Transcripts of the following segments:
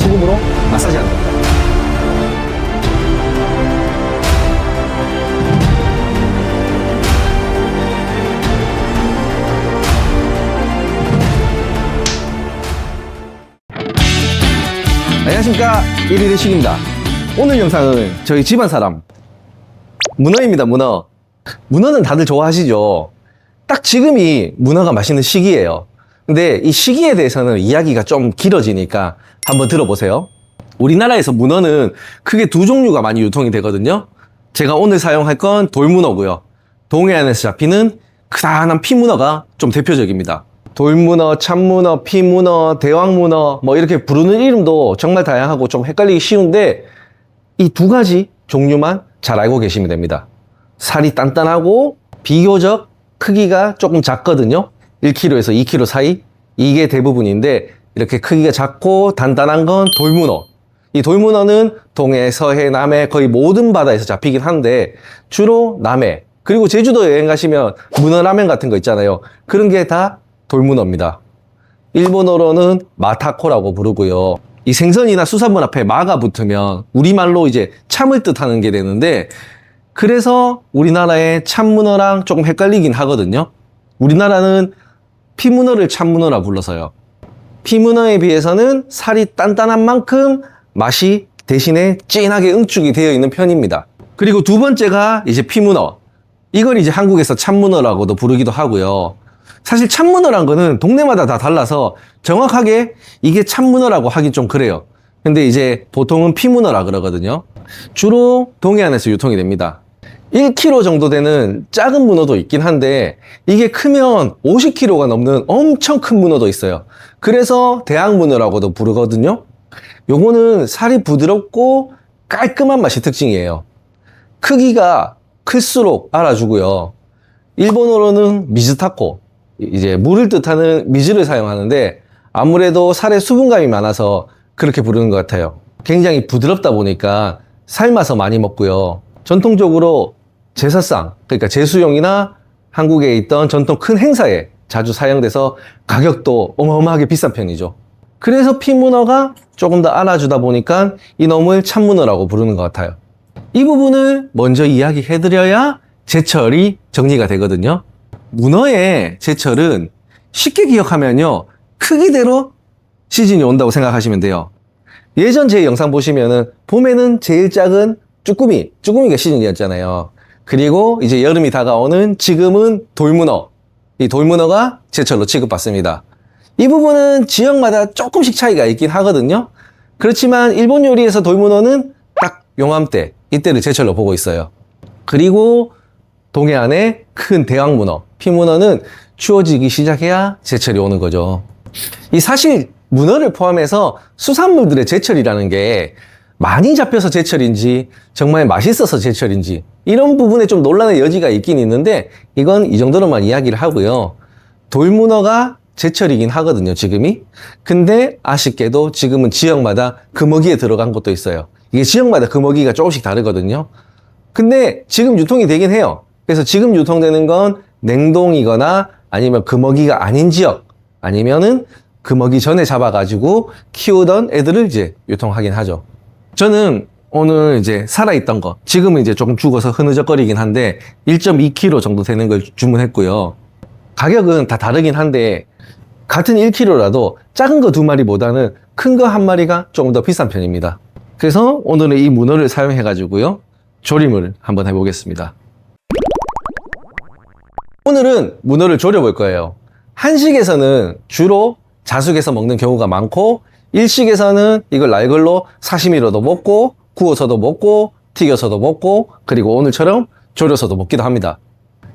소금으로 마사지하는 겁니다. 안녕하십니까, 1일의 식입니다. 오늘 영상은 저희 집안 사람 문어입니다. 문어는 다들 좋아하시죠? 딱 지금이 문어가 맛있는 시기예요. 근데 이 시기에 대해서는 이야기가 좀 길어지니까 한번 들어보세요. 우리나라에서 문어는 크게 두 종류가 많이 유통이 되거든요. 제가 오늘 사용할 건 돌문어고요. 동해안에서 잡히는 크다란 피문어가 좀 대표적입니다. 돌문어, 참문어, 피문어, 대왕문어 뭐 이렇게 부르는 이름도 정말 다양하고 좀 헷갈리기 쉬운데 이 두 가지 종류만 잘 알고 계시면 됩니다. 살이 단단하고 비교적 크기가 조금 작거든요. 1kg에서 2kg 사이, 이게 대부분인데 이렇게 크기가 작고 단단한 건 돌문어. 이 돌문어는 동해, 서해, 남해 거의 모든 바다에서 잡히긴 한데 주로 남해, 그리고 제주도 여행 가시면 문어라면 같은 거 있잖아요. 그런 게 다 돌문어입니다. 일본어로는 마타코라고 부르고요. 이 생선이나 수산물 앞에 마가 붙으면 우리말로 이제 참을 뜻하는 게 되는데, 그래서 우리나라의 참문어랑 조금 헷갈리긴 하거든요. 우리나라는 피문어를 참문어라 불러서요. 피문어에 비해서는 살이 단단한 만큼 맛이 대신에 진하게 응축이 되어 있는 편입니다. 그리고 두 번째가 이제 피문어. 이걸 이제 한국에서 참문어라고도 부르기도 하고요. 사실 참문어란 거는 동네마다 다 달라서 정확하게 이게 참문어라고 하긴 좀 그래요. 근데 이제 보통은 피문어라 그러거든요. 주로 동해안에서 유통이 됩니다. 1kg 정도 되는 작은 문어도 있긴 한데 이게 크면 50kg가 넘는 엄청 큰 문어도 있어요. 그래서 대왕문어라고도 부르거든요. 요거는 살이 부드럽고 깔끔한 맛이 특징이에요. 크기가 클수록 알아주고요. 일본어로는 미즈타코, 이제 물을 뜻하는 미즈를 사용하는데 아무래도 살에 수분감이 많아서 그렇게 부르는 것 같아요. 굉장히 부드럽다 보니까 삶아서 많이 먹고요. 전통적으로 제사상, 그러니까 제수용이나 한국에 있던 전통 큰 행사에 자주 사용돼서 가격도 어마어마하게 비싼 편이죠. 그래서 피문어가 조금 더 알아주다 보니까 이놈을 참문어라고 부르는 것 같아요. 이 부분을 먼저 이야기해드려야 제철이 정리가 되거든요. 문어의 제철은 쉽게 기억하면요, 크기대로 시즌이 온다고 생각하시면 돼요. 예전 제 영상 보시면은 봄에는 제일 작은 쭈꾸미가 시즌이었잖아요. 그리고 이제 여름이 다가오는 지금은 돌문어, 이 돌문어가 제철로 취급받습니다. 이 부분은 지역마다 조금씩 차이가 있긴 하거든요. 그렇지만 일본 요리에서 돌문어는 딱 요맘때, 이때를 제철로 보고 있어요. 그리고 동해안의 큰 대왕문어, 피문어는 추워지기 시작해야 제철이 오는 거죠. 이 사실 문어를 포함해서 수산물들의 제철이라는 게 많이 잡혀서 제철인지 정말 맛있어서 제철인지 이런 부분에 좀 논란의 여지가 있긴 있는데 이건 이 정도로만 이야기를 하고요. 돌문어가 제철이긴 하거든요, 지금이. 근데 아쉽게도 지금은 지역마다 금어기에 들어간 것도 있어요. 이게 지역마다 금어기가 조금씩 다르거든요. 근데 지금 유통이 되긴 해요. 그래서 지금 유통되는 건 냉동이거나 아니면 금어기가 아닌 지역, 아니면은 금어기 전에 잡아가지고 키우던 애들을 이제 유통하긴 하죠. 저는 오늘 이제 살아있던 거, 지금은 이제 조금 죽어서 흐느적거리긴 한데 1.2kg 정도 되는 걸 주문했고요. 가격은 다 다르긴 한데 같은 1kg라도 작은 거 2마리보다는 큰 거 1마리가 조금 더 비싼 편입니다. 그래서 오늘은 이 문어를 사용해가지고요, 조림을 한번 해보겠습니다. 오늘은 문어를 졸여볼 거예요. 한식에서는 주로 자숙해서 먹는 경우가 많고, 일식에서는 이걸 날걸로 사시미로도 먹고, 구워서도 먹고, 튀겨서도 먹고, 그리고 오늘처럼 졸여서도 먹기도 합니다.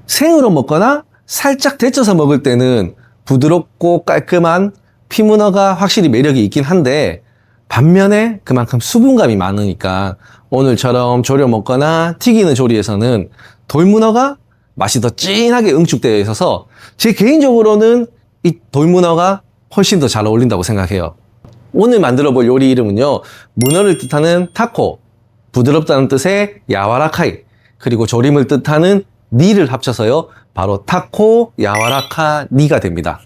생으로 먹거나 살짝 데쳐서 먹을 때는 부드럽고 깔끔한 피문어가 확실히 매력이 있긴 한데, 반면에 그만큼 수분감이 많으니까 오늘처럼 졸여 먹거나 튀기는 조리에서는 돌문어가 맛이 더 진하게 응축되어 있어서 제 개인적으로는 이 돌문어가 훨씬 더 잘 어울린다고 생각해요. 오늘 만들어 볼 요리 이름은요, 문어를 뜻하는 타코, 부드럽다는 뜻의 야와라카이, 그리고 조림을 뜻하는 니를 합쳐서요, 바로 타코 야와라카 니가 됩니다.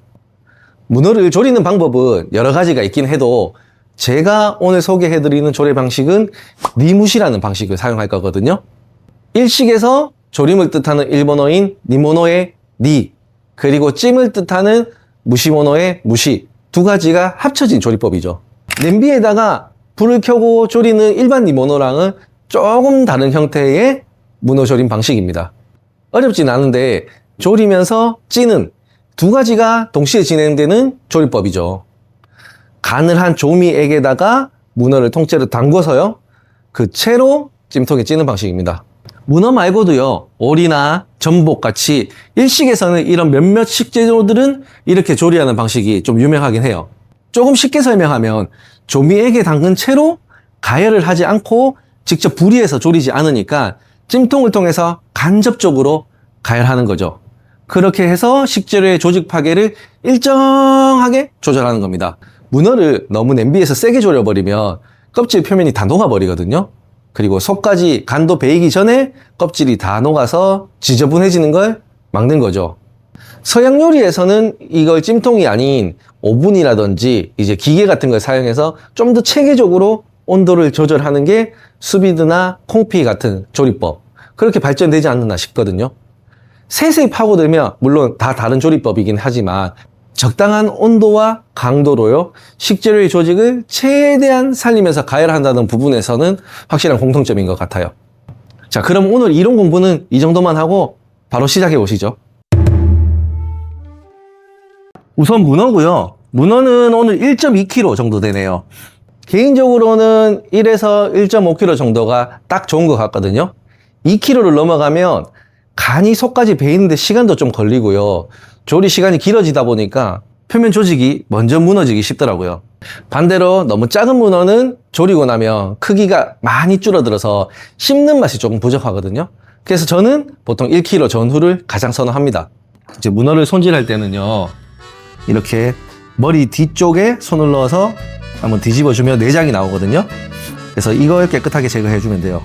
문어를 조리는 방법은 여러 가지가 있긴 해도 제가 오늘 소개해드리는 조리 방식은 니무시라는 방식을 사용할 거거든요. 일식에서 조림을 뜻하는 일본어인 니모노의 니, 그리고 찜을 뜻하는 무시모노의 무시, 두 가지가 합쳐진 조리법이죠. 냄비에다가 불을 켜고 조리는 일반 니모노랑은 조금 다른 형태의 문어 조림 방식입니다. 어렵진 않은데 조리면서 찌는 두 가지가 동시에 진행되는 조리법이죠. 간을 한 조미액에다가 문어를 통째로 담궈서요, 그 채로 찜통에 찌는 방식입니다. 문어 말고도요, 오리나 전복같이 일식에서는 이런 몇몇 식재료들은 이렇게 조리하는 방식이 좀 유명하긴 해요. 조금 쉽게 설명하면 조미액에 담근 채로 가열을 하지 않고 직접 불 위에서 조리지 않으니까 찜통을 통해서 간접적으로 가열하는 거죠. 그렇게 해서 식재료의 조직 파괴를 일정하게 조절하는 겁니다. 문어를 너무 냄비에서 세게 졸여버리면 껍질 표면이 다 녹아버리거든요. 그리고 속까지 간도 배이기 전에 껍질이 다 녹아서 지저분해지는 걸 막는 거죠. 서양 요리에서는 이걸 찜통이 아닌 오븐이라든지 이제 기계 같은 걸 사용해서 좀 더 체계적으로 온도를 조절하는 게 수비드나 콩피 같은 조리법, 그렇게 발전되지 않나 싶거든요. 세세히 파고들면 물론 다 다른 조리법이긴 하지만 적당한 온도와 강도로요, 식재료의 조직을 최대한 살리면서 가열한다는 부분에서는 확실한 공통점인 것 같아요. 자, 그럼 오늘 이론 공부는 이 정도만 하고 바로 시작해 보시죠. 우선 문어고요. 문어는 오늘 1.2kg 정도 되네요. 개인적으로는 1에서 1.5kg 정도가 딱 좋은 것 같거든요. 2kg를 넘어가면 간이 속까지 배이는데 시간도 좀 걸리고요, 조리 시간이 길어지다 보니까 표면 조직이 먼저 무너지기 쉽더라고요. 반대로 너무 작은 문어는 조리고 나면 크기가 많이 줄어들어서 씹는 맛이 조금 부족하거든요. 그래서 저는 보통 1kg 전후를 가장 선호합니다. 이제 문어를 손질할 때는요, 이렇게 머리 뒤쪽에 손을 넣어서 한번 뒤집어주면 내장이 나오거든요. 그래서 이걸 깨끗하게 제거해주면 돼요.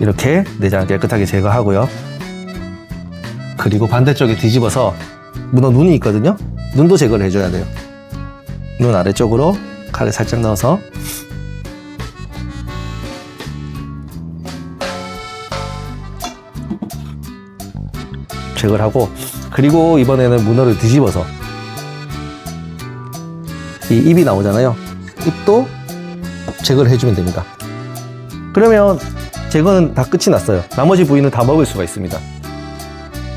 이렇게 내장 깨끗하게 제거하고요. 그리고 반대쪽에 뒤집어서 문어 눈이 있거든요. 눈도 제거를 해줘야 돼요. 눈 아래쪽으로 칼을 살짝 넣어서 제거를 하고, 그리고 이번에는 문어를 뒤집어서 이 입이 나오잖아요. 입도 제거를 해주면 됩니다. 그러면 제거는 다 끝이 났어요. 나머지 부위는 다 먹을 수가 있습니다.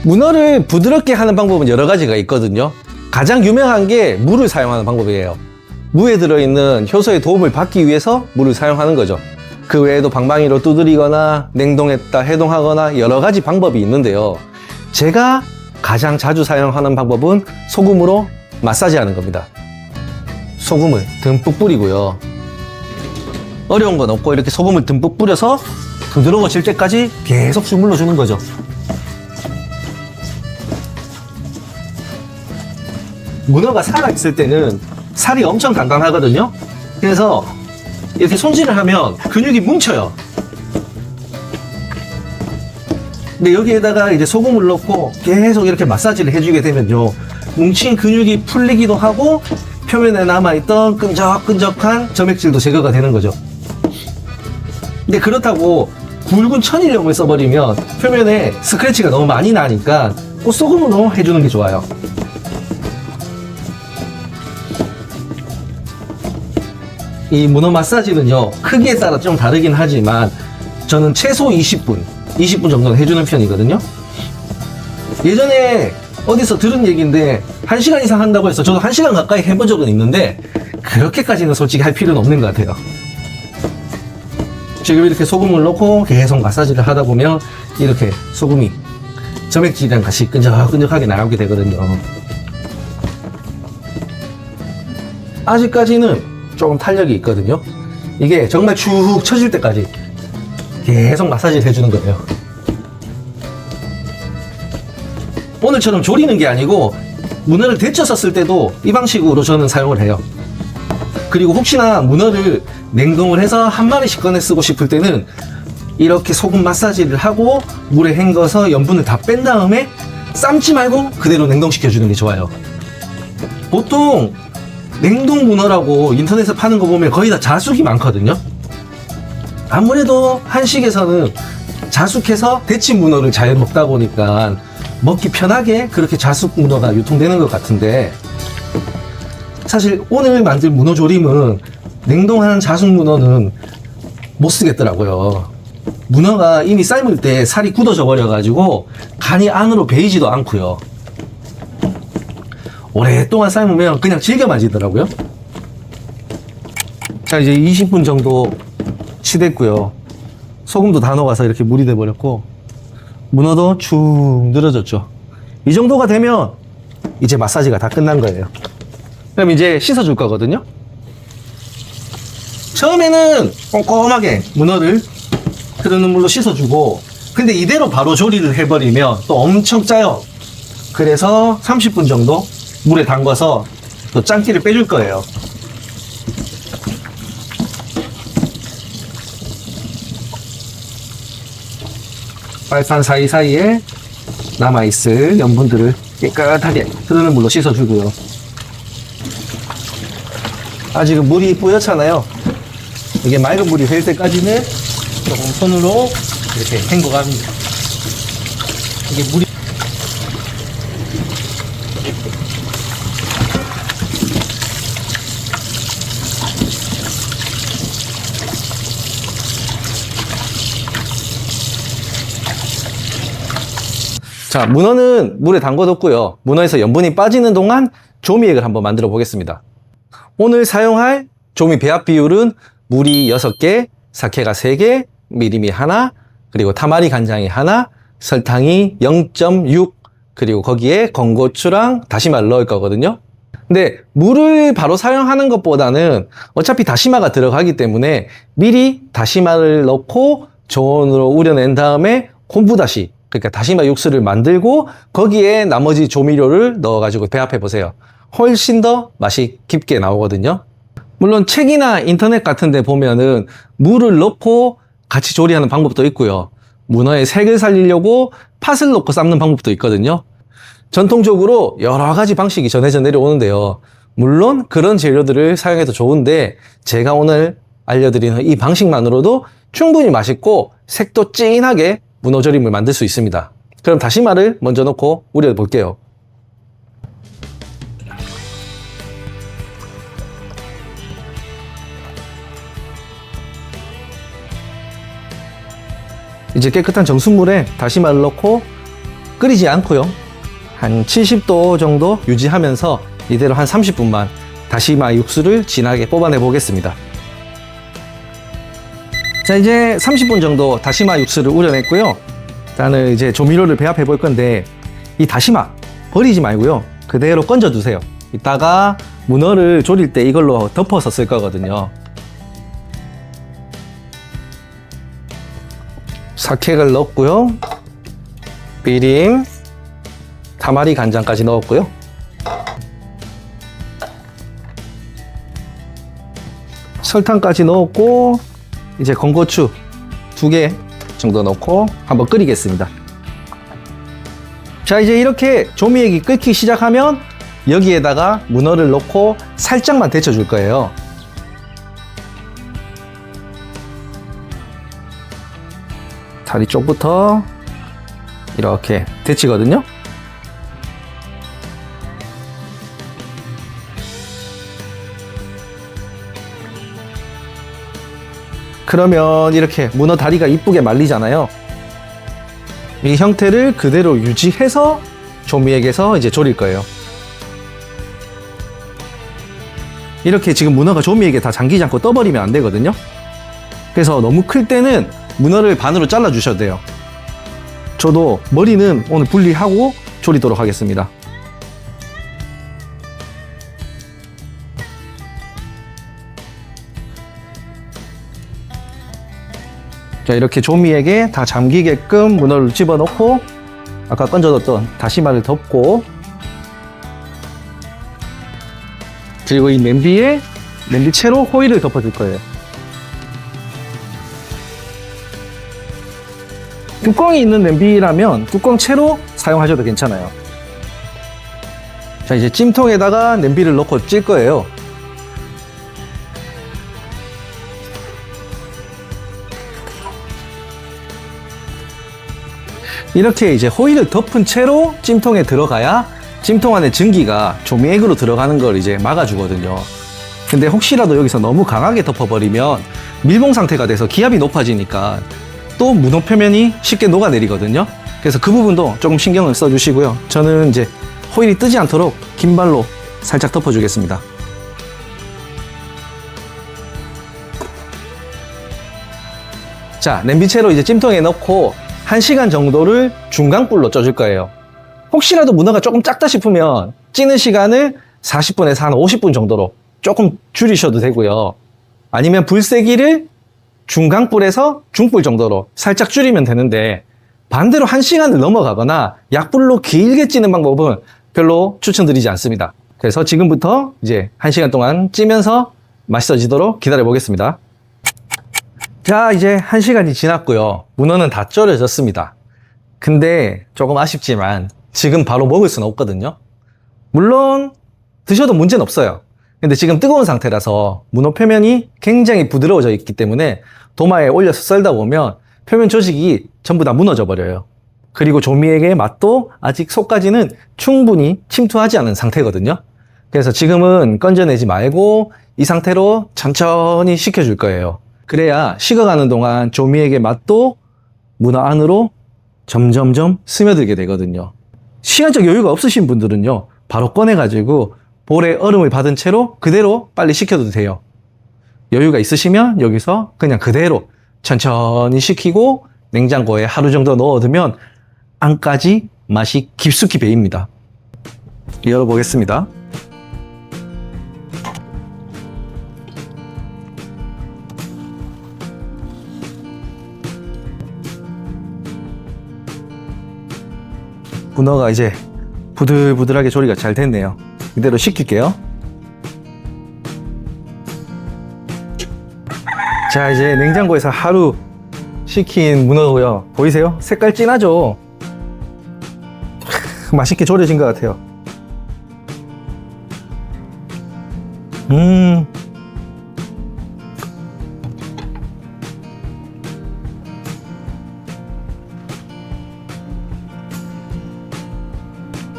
문어를 부드럽게 하는 방법은 여러 가지가 있거든요. 가장 유명한 게 물을 사용하는 방법이에요. 무에 들어있는 효소의 도움을 받기 위해서 물을 사용하는 거죠. 그 외에도 방망이로 두드리거나 냉동했다 해동하거나 여러 가지 방법이 있는데요. 제가 가장 자주 사용하는 방법은 소금으로 마사지하는 겁니다. 소금을 듬뿍 뿌리고요. 어려운 건 없고 이렇게 소금을 듬뿍 뿌려서 부드러워질 때까지 계속 주물러 주는 거죠. 문어가 살아있을 때는 살이 엄청 단단하거든요. 그래서 이렇게 손질을 하면 근육이 뭉쳐요. 근데 여기에다가 이제 소금을 넣고 계속 이렇게 마사지를 해주게 되면요, 뭉친 근육이 풀리기도 하고 표면에 남아있던 끈적끈적한 점액질도 제거가 되는 거죠. 근데 그렇다고 굵은 천일염을 써버리면 표면에 스크래치가 너무 많이 나니까 꼭 소금으로 해주는 게 좋아요. 이 문어 마사지는요, 크기에 따라 좀 다르긴 하지만 저는 최소 20분 정도는 해주는 편이거든요. 예전에 어디서 들은 얘기인데 1시간 이상 한다고 해서 저도 1시간 가까이 해본 적은 있는데 그렇게까지는 솔직히 할 필요는 없는 것 같아요. 지금 이렇게 소금을 넣고 계속 마사지를 하다 보면 이렇게 소금이 점액질이랑 같이 끈적끈적하게 나오게 되거든요. 아직까지는 조금 탄력이 있거든요. 이게 정말 쭉 처질 때까지 계속 마사지를 해주는 거예요. 오늘처럼 조리는 게 아니고 문어를 데쳐서 쓸 때도 이 방식으로 저는 사용을 해요. 그리고 혹시나 문어를 냉동을 해서 한 마리씩 꺼내 쓰고 싶을 때는 이렇게 소금 마사지를 하고 물에 헹궈서 염분을 다 뺀 다음에 삶지 말고 그대로 냉동시켜 주는 게 좋아요. 보통 냉동 문어라고 인터넷에 파는 거 보면 거의 다 자숙이 많거든요. 아무래도 한식에서는 자숙해서 데친 문어를 잘 먹다 보니까 먹기 편하게 그렇게 자숙 문어가 유통되는 것 같은데, 사실 오늘 만들 문어조림은 냉동한 자숙 문어는 못 쓰겠더라고요. 문어가 이미 삶을 때 살이 굳어져 버려가지고 간이 안으로 배이지도 않고요. 오랫동안 삶으면 그냥 질겨 마지더라고요. 자, 이제 20분 정도 치댔고요. 소금도 다 녹아서 이렇게 물이 돼 버렸고 문어도 축 늘어졌죠. 이 정도가 되면 이제 마사지가 다 끝난 거예요. 그럼 이제 씻어줄 거거든요. 처음에는 꼼꼼하게 문어를 흐르는 물로 씻어주고, 근데 이대로 바로 조리를 해버리면 또 엄청 짜요. 그래서 30분 정도 물에 담가서 또 짠기를 빼줄 거예요. 빨판 사이사이에 남아있을 염분들을 깨끗하게 흐르는 물로 씻어주고요. 아직은 물이 뿌옇잖아요. 이게 맑은 물이 될 때까지는 조금 손으로 이렇게 헹궈갑니다. 이게 물이 자, 문어는 물에 담궈뒀고요. 문어에서 염분이 빠지는 동안 조미액을 한번 만들어 보겠습니다. 오늘 사용할 조미 배합 비율은 물이 6개, 사케가 3개, 미림이 하나, 그리고 타마리 간장이 하나, 설탕이 0.6, 그리고 거기에 건고추랑 다시마를 넣을 거거든요. 근데 물을 바로 사용하는 것보다는 어차피 다시마가 들어가기 때문에 미리 다시마를 넣고 저온으로 우려낸 다음에 콤부다시, 그러니까 다시마 육수를 만들고 거기에 나머지 조미료를 넣어가지고 배합해 보세요. 훨씬 더 맛이 깊게 나오거든요. 물론 책이나 인터넷 같은 데 보면은 물을 넣고 같이 조리하는 방법도 있고요. 문어의 색을 살리려고 팥을 넣고 삶는 방법도 있거든요. 전통적으로 여러 가지 방식이 전해져 내려오는데요. 물론 그런 재료들을 사용해도 좋은데 제가 오늘 알려드리는 이 방식만으로도 충분히 맛있고 색도 진하게 문어조림을 만들 수 있습니다. 그럼 다시마를 먼저 넣고 우려 볼게요. 이제 깨끗한 정수물에 다시마를 넣고 끓이지 않고요. 한 70도 정도 유지하면서 이대로 한 30분만 다시마 육수를 진하게 뽑아내 보겠습니다. 자, 이제 30분 정도 다시마 육수를 우려냈고요. 일단은 이제 조미료를 배합해 볼 건데 이 다시마 버리지 말고요. 그대로 건져 두세요. 이따가 문어를 조릴 때 이걸로 덮어서 쓸 거거든요. 사케를 넣었고요. 미림, 타마리 간장까지 넣었고요. 설탕까지 넣었고 이제 건고추 2개 정도 넣고 한번 끓이겠습니다. 자, 이제 이렇게 조미액이 끓기 시작하면 여기에다가 문어를 넣고 살짝만 데쳐줄 거예요. 다리 쪽부터 이렇게 데치거든요. 그러면 이렇게 문어 다리가 이쁘게 말리잖아요. 이 형태를 그대로 유지해서 조미액에서 이제 졸일 거예요. 이렇게 지금 문어가 조미액에 다 잠기지 않고 떠버리면 안 되거든요. 그래서 너무 클 때는 문어를 반으로 잘라 주셔도 돼요. 저도 머리는 오늘 분리하고 조리도록 하겠습니다. 자, 이렇게 조미액에 다 잠기게끔 문어를 집어넣고 아까 건져뒀던 다시마를 덮고, 그리고 이 냄비에 냄비채로 호일을 덮어줄 거예요. 뚜껑이 있는 냄비라면 뚜껑채로 사용하셔도 괜찮아요. 자, 이제 찜통에다가 냄비를 넣고 찔 거예요. 이렇게 이제 호일을 덮은 채로 찜통에 들어가야 찜통 안에 전기가 조미액으로 들어가는 걸 이제 막아주거든요. 근데 혹시라도 여기서 너무 강하게 덮어버리면 밀봉 상태가 돼서 기압이 높아지니까 또 문어 표면이 쉽게 녹아내리거든요. 그래서 그 부분도 조금 신경을 써주시고요. 저는 이제 호일이 뜨지 않도록 긴 발로 살짝 덮어주겠습니다. 자, 냄비채로 이제 찜통에 넣고 1시간 정도를 중강불로 쪄줄 거예요. 혹시라도 문어가 조금 작다 싶으면 찌는 시간을 40분에서 한 50분 정도로 조금 줄이셔도 되고요. 아니면 불 세기를 중강불에서 중불 정도로 살짝 줄이면 되는데, 반대로 1시간을 넘어가거나 약불로 길게 찌는 방법은 별로 추천드리지 않습니다. 그래서 지금부터 이제 1시간 동안 찌면서 맛있어지도록 기다려 보겠습니다. 자, 이제 1시간이 지났고요. 문어는 다 졸여졌습니다. 근데 조금 아쉽지만 지금 바로 먹을 수는 없거든요. 물론 드셔도 문제는 없어요. 근데 지금 뜨거운 상태라서 문어 표면이 굉장히 부드러워져 있기 때문에 도마에 올려서 썰다 보면 표면 조직이 전부 다 무너져 버려요. 그리고 조미액의 맛도 아직 속까지는 충분히 침투하지 않은 상태거든요. 그래서 지금은 건져내지 말고 이 상태로 천천히 식혀줄 거예요. 그래야 식어가는 동안 조미액의 맛도 문어 안으로 점점점 스며들게 되거든요. 시간적 여유가 없으신 분들은요, 바로 꺼내가지고 볼에 얼음을 받은 채로 그대로 빨리 식혀도 돼요. 여유가 있으시면 여기서 그냥 그대로 천천히 식히고 냉장고에 하루 정도 넣어두면 안까지 맛이 깊숙이 배입니다. 열어보겠습니다. 문어가 이제 부들부들하게 조리가 잘 됐네요. 이대로 식힐게요. 자, 이제 냉장고에서 하루 식힌 문어고요. 보이세요? 색깔 진하죠? 맛있게 졸여진 것 같아요.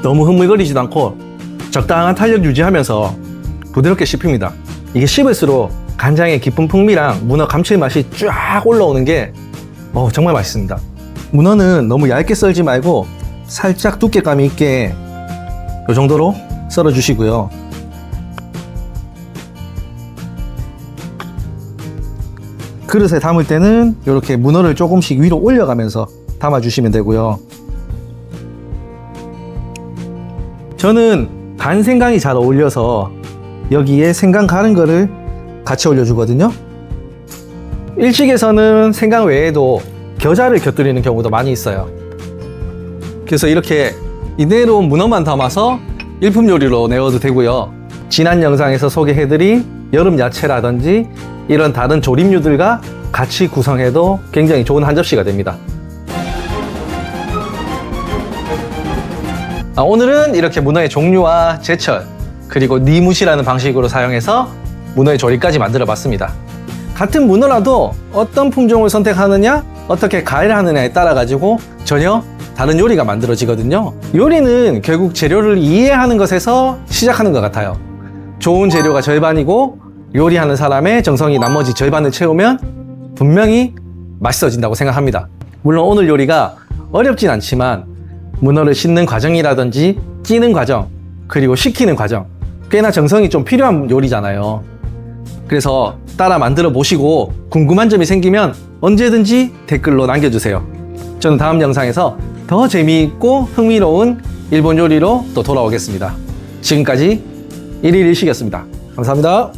너무 흐물거리지도 않고 적당한 탄력 유지하면서 부드럽게 씹힙니다. 이게 씹을수록 간장의 깊은 풍미랑 문어 감칠맛이 쫙 올라오는 게 정말 맛있습니다. 문어는 너무 얇게 썰지 말고 살짝 두께감이 있게 이 정도로 썰어 주시고요. 그릇에 담을 때는 이렇게 문어를 조금씩 위로 올려가면서 담아 주시면 되고요. 저는 간 생강이 잘 어울려서 여기에 생강 가른 거를 같이 올려주거든요. 일식에서는 생강 외에도 겨자를 곁들이는 경우도 많이 있어요. 그래서 이렇게 이대로 문어만 담아서 일품 요리로 내어도 되고요. 지난 영상에서 소개해드린 여름 야채라든지 이런 다른 조림류들과 같이 구성해도 굉장히 좋은 한 접시가 됩니다. 오늘은 이렇게 문어의 종류와 제철, 그리고 니무시라는 방식으로 사용해서 문어의 조리까지 만들어 봤습니다. 같은 문어라도 어떤 품종을 선택하느냐, 어떻게 가열하느냐에 따라 가지고 전혀 다른 요리가 만들어지거든요. 요리는 결국 재료를 이해하는 것에서 시작하는 것 같아요. 좋은 재료가 절반이고 요리하는 사람의 정성이 나머지 절반을 채우면 분명히 맛있어진다고 생각합니다. 물론 오늘 요리가 어렵진 않지만 문어를 씻는 과정이라든지 찌는 과정, 그리고 식히는 과정, 꽤나 정성이 좀 필요한 요리잖아요. 그래서 따라 만들어 보시고 궁금한 점이 생기면 언제든지 댓글로 남겨주세요. 저는 다음 영상에서 더 재미있고 흥미로운 일본 요리로 또 돌아오겠습니다. 지금까지 1일 1식이었습니다. 감사합니다.